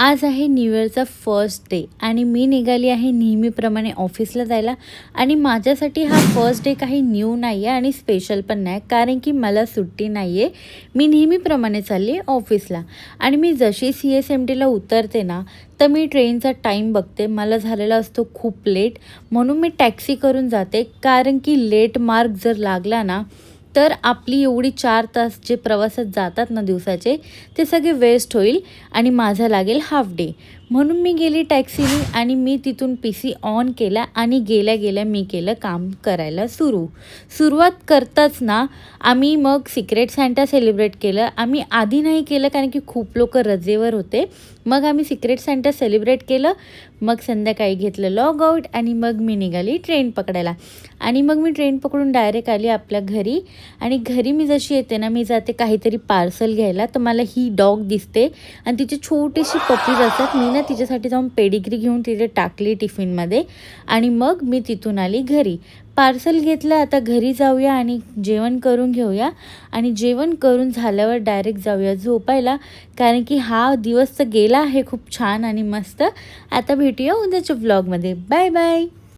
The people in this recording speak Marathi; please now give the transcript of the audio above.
आज आहे न्यू इयरचा फर्स्ट डे आणि मी निघाली आहे नेहमीप्रमाणे ऑफिसला जायला. आणि माझ्यासाठी हा फर्स्ट डे काही न्यू नाही आहे आणि स्पेशल पण नाही, कारण की मला सुट्टी नाही आहे. मी नेहमीप्रमाणे चालली आहे ऑफिसला. आणि मी जशी CSMTला उतरते ना, तर मी ट्रेनचा टाईम बघते. मला झालेला असतो खूप लेट, म्हणून मी टॅक्सी करून जाते, कारण की लेट मार्क जर लागला ना, तर आपली एवढी 4 तास जे प्रवासात जातात ना दिवसाचे, ते सगळे वेस्ट होईल आणि माझा लागेल हाफ डे. म्हणून मी गेली टॅक्सीने आणि मी तिथून PC ऑन केला आणि गेल्या गेल्या मी केलं काम करायला सुरुवात करताच ना, आम्ही मग सिक्रेट सॅन्टा सेलिब्रेट केलं. आम्ही आधी नाही केलं, कारण की खूप लोक रजेवर होते. मग आम्ही सिक्रेट सॅन्टा सेलिब्रेट केलं. मग संध्याकाळी घेतलं लॉग आउट आणि मग मी निघाली ट्रेन पकडायला. आणि मग मी ट्रेन पकडून डायरेक्ट आली आपल्या घरी. आणि घरी मी जशी येते ना, मी जाते काहीतरी पार्सल घ्यायला, तर मला ही डॉग दिसते आणि तिची छोटीशी पपीज असतात. मी ना तिच्यासाठी जाऊन पेडिग्री घेऊन तिथे टाकली टिफिनमध्ये आणि मग मी तिथून आली घरी. पार्सल घेतलं. आता घरी जाऊया आणि जेवण करून घेऊया आणि जेवण करून झाल्यावर डायरेक्ट जाऊया झोपायला, कारण की हा दिवस तर गेला आहे खूप छान आणि मस्त. आता भेटूया उद्याच्या व्लॉगमध्ये. Bye bye.